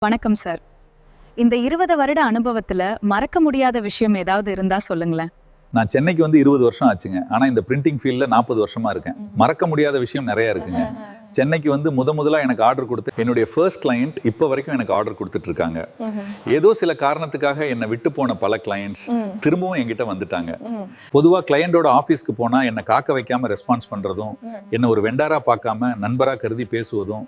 வணக்கம் சார். இந்த 20 வருட அனுபவத்துல மறக்க முடியாத விஷயம் ஏதாவது இருந்தா சொல்லுங்களேன். நான் சென்னைக்கு வந்து 20 வருஷம் ஆச்சுங்க. ஆனா இந்த பிரிண்டிங் ஃபீல்ட்ல 40 வருஷமா இருக்கேன். மறக்க முடியாத விஷயம் நிறைய இருக்குங்க. சென்னைக்கு வந்து முதலா எனக்கு ஆர்டர் கொடுத்து என்னுடைய ஃபர்ஸ்ட் கிளையண்ட் இப்போ வரைக்கும் எனக்கு ஆர்டர் கொடுத்துட்டு இருக்காங்க. ஏதோ சில காரணத்துக்காக என்னை விட்டு போன பல கிளையண்ட்ஸ் திரும்பவும் என்கிட்ட வந்துட்டாங்க. பொதுவா கிளையண்டோட ஆஃபீஸ்க்கு போனா என்னை காக்க வைக்காம ரெஸ்பான்ஸ் பண்றதும், என்னை ஒரு வெண்டாரா பார்க்காம நண்பரா கருதி பேசுவதும்,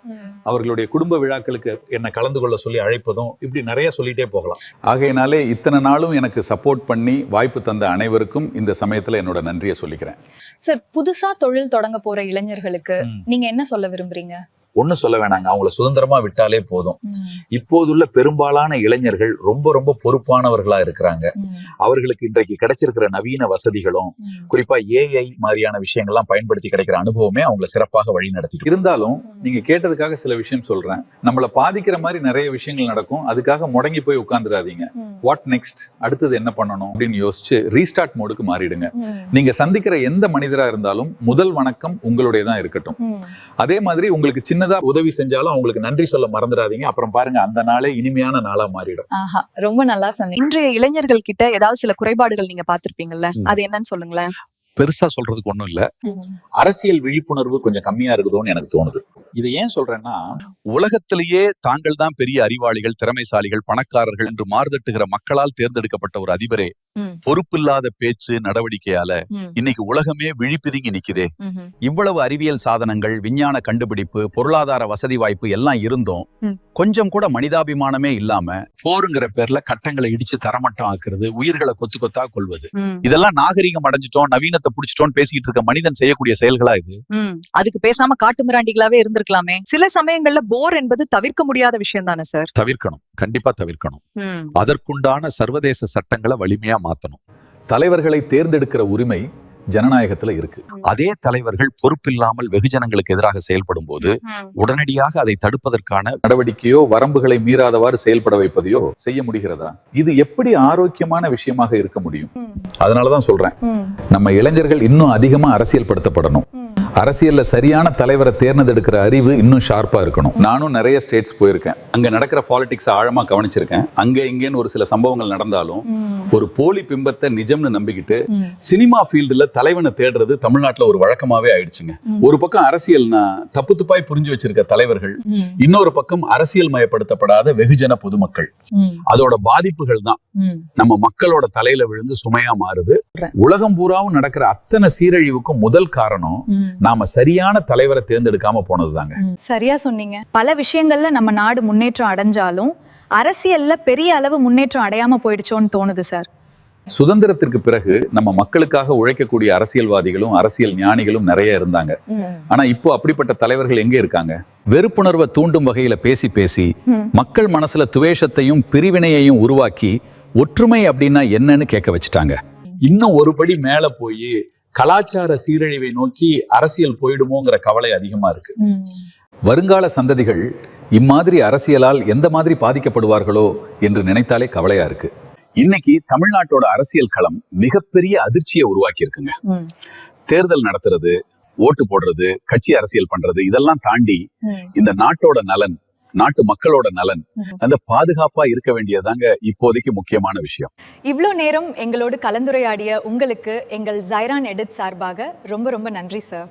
அவர்களுடைய குடும்ப விழாக்களுக்கு என்னை கலந்து கொள்ள சொல்லி அழைப்பதும், இப்படி நிறைய சொல்லிட்டே போகலாம். ஆகையினாலே இத்தனை நாளும் எனக்கு சப்போர்ட் பண்ணி வாய்ப்பு தந்த அனைவருக்கும் இந்த சமயத்துல என்னோட நன்றியை சொல்லிக்கிறேன். சார், புதுசா தொழில் தொடங்க போற இளைஞர்களுக்கு நீங்க என்ன சொல்ல விரும்புறீங்க? ஒன்னும் சொல்ல வேணாங்க, அவங்கள சுதந்திரமா விட்டாலே போதும். இப்போதுள்ள பெரும்பாலான இளைஞர்கள் ரொம்ப ரொம்ப பொறுப்பானவர்களா இருக்கிறாங்க. அவர்களுக்கு இன்றைக்கு கிடைச்சிருக்கிற நவீன வசதிகளும், குறிப்பா ஏஐ மாதிரியான விஷயங்கள்லாம் பயன்படுத்தி கிடைக்கிற அனுபவமே அவங்களை சிறப்பாக வழி நடத்திட்டு இருந்தாலும், நீங்க கேட்டதுக்காக சில விஷயம் சொல்றேன். நம்மளை பாதிக்கிற மாதிரி நிறைய விஷயங்கள் நடக்கும். அதுக்காக முடங்கி போய் உட்கார்ந்துடாதீங்க. வாட் நெக்ஸ்ட், அடுத்தது என்ன பண்ணணும் அப்படின்னு யோசிச்சு ரீஸ்டார்ட் மோடுக்கு மாறிடுங்க. நீங்க சந்திக்கிற எந்த மனிதரா இருந்தாலும் முதல் வணக்கம் உங்களுடைய தான் இருக்கட்டும். அதே மாதிரி உங்களுக்கு சின்னதா உதவி செஞ்சாலும் அவங்களுக்கு நன்றி சொல்ல மறந்துடாதீங்க. அப்புறம் பாருங்க, அந்த நாளே இனிமையான நாளா மாறிடும். ரொம்ப நல்லா சொன்னீங்க. இன்றைய இளைஞர்கள் கிட்ட ஏதாவது சில குறைபாடுகள் நீங்க பாத்திருப்பீங்கல்ல, அது என்னன்னு சொல்லுங்களேன். பெருசா சொல்றதுக்கு ஒண்ணும் இல்ல, அரசியல் விழிப்புணர்வு கொஞ்சம் கம்மியா இருக்குதோன்னு எனக்கு தோணுது. இதை ஏன் சொல்றேன்னா, உலகத்திலேயே தாங்கள் தான் பெரிய அறிவாளிகள், திறமைசாலிகள், பணக்காரர்கள் என்று மார்தட்டுகிற மக்களால் தேர்ந்தெடுக்கப்பட்ட ஒரு அதிபரே பொறுப்பில்லாத பேச்சு நடவடிக்கையால இன்னைக்கு உலகமே விழிப்பிதுங்கி நிக்குதே. இவ்வளவு அறிவியல் சாதனங்கள், விஞ்ஞான கண்டுபிடிப்பு, பொருளாதார வசதி வாய்ப்பு எல்லாம் இருந்தும் கொஞ்சம் கூட மனிதாபிமானமே இல்லாம போருங்கிற பேர்ல கட்டங்களை இடிச்சு தரமட்டம் ஆக்குறது, உயிர்களை கொத்து கொத்தா கொள்வது, இதெல்லாம் நாகரிகம் அடைஞ்சிட்டோம், நவீனத்தை புடிச்சிட்டோம் பேசிக்கிட்டு இருக்க மனிதன் செய்யக்கூடிய செயல்களா இது? அதுக்கு பேசாம காட்டு மிராண்டிகளாவே இருந்திருக்கலாமே. சில சமயங்கள்ல போர் என்பது தவிர்க்க முடியாத விஷயம் தானே சார்? தவிர்க்கணும், கண்டிப்பா தவிர்க்கணும். அதற்குண்டான சர்வதேச சட்டங்களை வலிமையா மாத்தணும். தலைவர்களை தேர்ந்தெடுக்கிற உரிமை ஜனநாயகத்துல இருக்கு. அதே தலைவர்கள் பொறுப்பில்லாமல் வெகுஜனங்களுக்கு எதிராக செயல்படும் போது உடனடியாக அதை தடுப்பதற்கான நடவடிக்கையோ, வரம்புகளை மீறாதவாறு செயல்பட வைப்பதையோ செய்ய முடிகிறதா? இது எப்படி ஆரோக்கியமான விஷயமாக இருக்க முடியும்? அதனாலதான் சொல்றேன், நம்ம இளைஞர்கள் இன்னும் அதிகமா அரசியல் படுத்தப்படணும். அரசியல்ல சரியான தலைவரை தேர்ந்தெடுக்கிற அறிவு இன்னும் ஷார்ப்பா இருக்கணும். நானும் நிறைய ஸ்டேட்ஸ் போயிருக்கேன். அங்க நடக்கிற பாலிடிக்ஸ் ஆழமா கவனிச்சிருக்கேன். அங்க இங்கேன்னு ஒரு சில சம்பவங்கள் நடந்தாலும் ஒரு போலி பிம்பத்தை நிஜம்னு நம்பிக்கிட்டு சினிமா ஃபீல்டுல தலைவனை தேடுறது தமிழ்நாட்டுல ஒரு வழக்கமாவே ஆயிடுச்சுங்க. ஒரு பக்கம் அரசியல்னா தப்பு துப்பாய் புரிஞ்சு வச்சிருக்க தலைவர்கள், இன்னொரு பக்கம் அரசியல் மயப்படுத்தப்படாத வெகுஜன பொதுமக்கள். அதோட பாதிப்புகள் தான் நம்ம மக்களோட தலையில விழுந்து சுமையா மாறுது. உலகம் பூராவும் நடக்கிற அத்தனை சீரழிவுக்கும் முதல் காரணம் நாம சரியான தலைவரை தேர்ந்தெடுக்காம போனதுதாங்க. சரியா சொன்னீங்க. பல விஷயங்கள்ல நம்ம நாடு முன்னேற்றம் அடைஞ்சாலும் அரசியல்ல பெரிய அளவு முன்னேற்றம் அடையாம போயிடுச்சோன்னு தோணுது சார். சுதந்திரத்திற்கு பிறகு நம்ம மக்களுக்காக உழைக்கக்கூடிய அரசியல்வாதிகளும் அரசியல் ஞானிகளும் நிறைய இருந்தாங்க. ஆனா இப்போ அப்படிப்பட்ட தலைவர்கள் எங்க இருக்காங்க? வெறுப்புணர்வை தூண்டும் வகையில பேசி பேசி மக்கள் மனசுல துவேஷத்தையும் பிரிவினையையும் உருவாக்கி ஒற்றுமை அப்படின்னா என்னன்னு கேட்க வச்சுட்டாங்க. இன்னும் ஒருபடி மேல போய் கலாச்சார சீரழிவை நோக்கி அரசியல் போயிடுமோங்கிற கவலை அதிகமா இருக்கு. வருங்கால சந்ததிகள் இம்மாதிரி அரசியலால் எந்த மாதிரி பாதிக்கப்படுவார்களோ என்று நினைத்தாலே கவலையா இருக்கு. இன்னைக்கு தமிழ்நாட்டோட அரசியல் களம் மிகப்பெரிய அதிர்ச்சியை உருவாக்கி இருக்குங்க. தேர்தல் நடத்துறது, ஓட்டு போடுறது, கட்சி அரசியல் பண்றது, இதெல்லாம் தாண்டி இந்த நாட்டோட நலன், நாட்டு மக்களோட நலன், அந்த பாதுகாப்பா இருக்க வேண்டியதாங்க இப்போதைக்கு முக்கியமான விஷயம். இவ்வளோ நேரம் எங்களோடு கலந்துரையாடிய உங்களுக்கு எங்கள் ஜைரான் எடிட் சார்பாக ரொம்ப ரொம்ப நன்றி சார்.